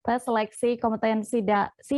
Tes seleksi kompetensi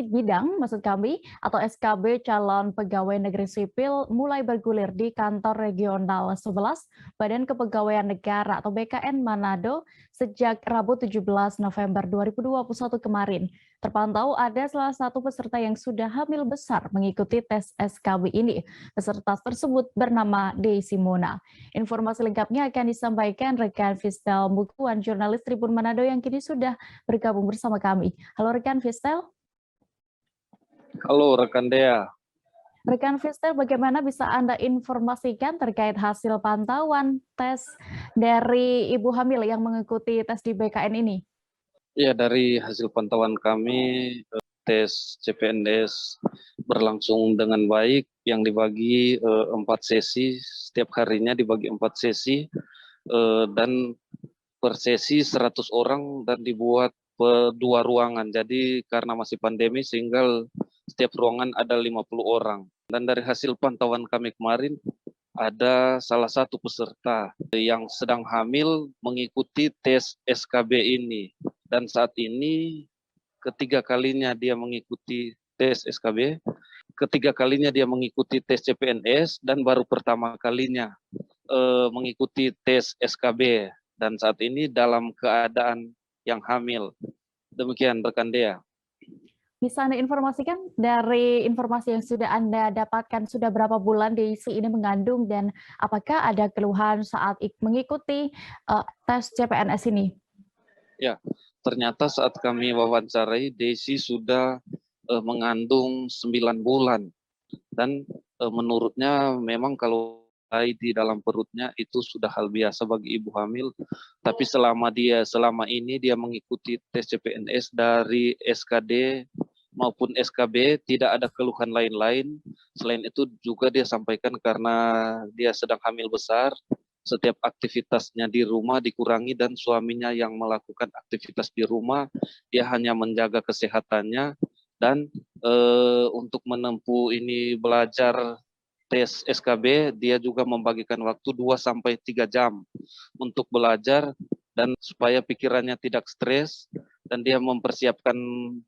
bidang, maksud kami, atau SKB calon pegawai negeri sipil mulai bergulir di kantor regional 11 Badan Kepegawaian Negara atau BKN Manado sejak Rabu 17 November 2021 kemarin. Terpantau ada salah satu peserta yang sudah hamil besar mengikuti tes SKB ini. Peserta tersebut bernama Desi Mona. Informasi lengkapnya akan disampaikan rekan Fistel Mukuan, jurnalis Tribun Manado yang kini sudah bergabung bersama kami. Halo rekan Fistel. Halo rekan Dea. Rekan Fistel, bagaimana bisa Anda informasikan terkait hasil pantauan tes dari ibu hamil yang mengikuti tes di BKN ini? Ya, dari hasil pantauan kami, tes CPNS berlangsung dengan baik, yang dibagi 4 sesi, setiap harinya dibagi 4 sesi, dan per sesi 100 orang dan dibuat 2 ruangan. Jadi karena masih pandemi sehingga setiap ruangan ada 50 orang. Dan dari hasil pantauan kami kemarin, ada salah satu peserta yang sedang hamil mengikuti tes SKB ini. Dan saat ini ketiga kalinya dia mengikuti tes SKB, ketiga kalinya dia mengikuti tes CPNS, dan baru pertama kalinya mengikuti tes SKB. Dan saat ini dalam keadaan yang hamil. Demikian rekan Dea. Bisa Anda informasikan dari informasi yang sudah Anda dapatkan, sudah berapa bulan Desi ini mengandung dan apakah ada keluhan saat mengikuti tes CPNS ini? Ya, ternyata saat kami wawancarai, Desi sudah mengandung 9 bulan. Dan menurutnya memang kalau di dalam perutnya itu sudah hal biasa bagi ibu hamil. Tapi selama ini dia mengikuti tes CPNS dari SKD maupun SKB, tidak ada keluhan lain-lain. Selain itu juga dia sampaikan karena dia sedang hamil besar, setiap aktivitasnya di rumah dikurangi dan suaminya yang melakukan aktivitas di rumah, dia hanya menjaga kesehatannya. Dan untuk menempuh ini belajar tes SKB, dia juga membagikan waktu 2-3 jam untuk belajar dan supaya pikirannya tidak stres, dan dia mempersiapkan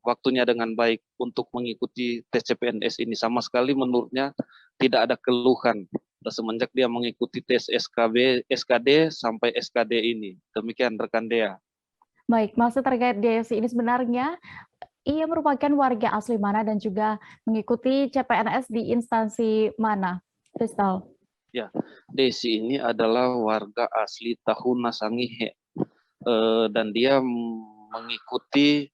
waktunya dengan baik untuk mengikuti tes CPNS ini. Sama sekali menurutnya tidak ada keluhan semenjak dia mengikuti tes SKB, SKD sampai SKD ini. Demikian rekan Dea. Baik, maksud terkait Desi ini sebenarnya ia merupakan warga asli mana dan juga mengikuti CPNS di instansi mana, Kristal? Ya, Desi ini adalah warga asli Tahuna Sangihe, dan dia mengikuti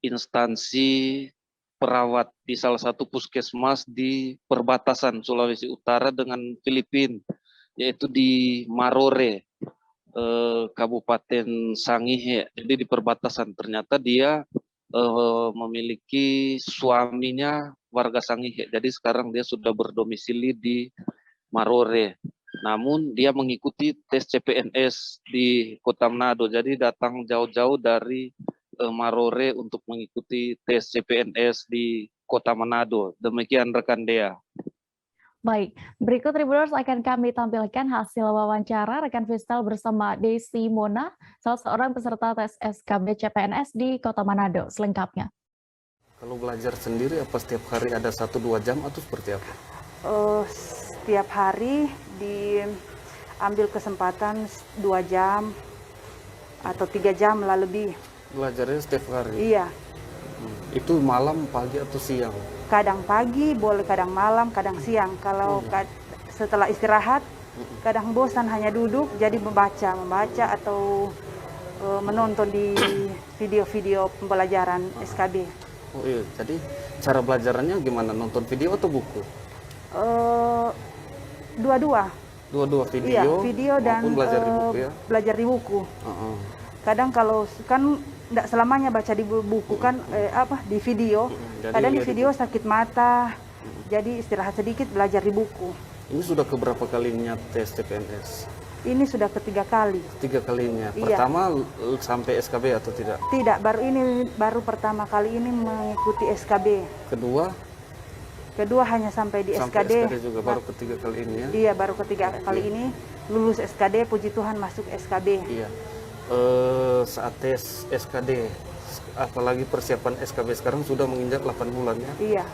instansi perawat di salah satu puskesmas di perbatasan Sulawesi Utara dengan Filipina, yaitu di Marore, Kabupaten Sangihe. Jadi di perbatasan. Ternyata dia memiliki suaminya warga Sangihe. Jadi sekarang dia sudah berdomisili di Marore. Namun dia mengikuti tes CPNS di Kota Manado. Jadi datang jauh-jauh dari Marore untuk mengikuti tes CPNS di Kota Manado. Demikian rekan Dea. Baik, berikut Tribuners akan kami tampilkan hasil wawancara rekan Fistel bersama Desi Mona, salah seorang peserta tes SKB CPNS di Kota Manado. Selengkapnya. Kalau belajar sendiri, apa setiap hari ada 1-2 jam atau seperti apa? Setiap hari diambil kesempatan 2 jam atau 3 jam lah lebih. Belajarnya setiap hari? Iya. Itu malam, pagi atau siang? Kadang pagi, boleh kadang malam, kadang siang. Kalau setelah istirahat, kadang bosan hanya duduk, jadi membaca atau menonton di video-video pembelajaran SKB. Oh iya, jadi cara belajarannya gimana? Nonton video atau buku? Dua-dua. Dua-dua, video, iya, video dan belajar di buku ya? Belajar di buku. Kadang kalau kan tidak selamanya baca di buku kan di video. Kadang di video sakit mata, jadi istirahat sedikit belajar di buku. Ini sudah keberapa kalinya tes CPNS? Ini sudah ketiga kali. 3 kalinya. Iya. Pertama sampai SKB atau tidak? Tidak, baru pertama kali ini mengikuti SKB. Kedua hanya sampai di sampai SKD. SKD juga baru ketiga kali ini ya? Iya, baru ketiga kali ini lulus SKD, puji Tuhan masuk SKB. Iya. Saat tes SKD Apalagi persiapan SKB sekarang sudah menginjak 8 bulan ya. Iya.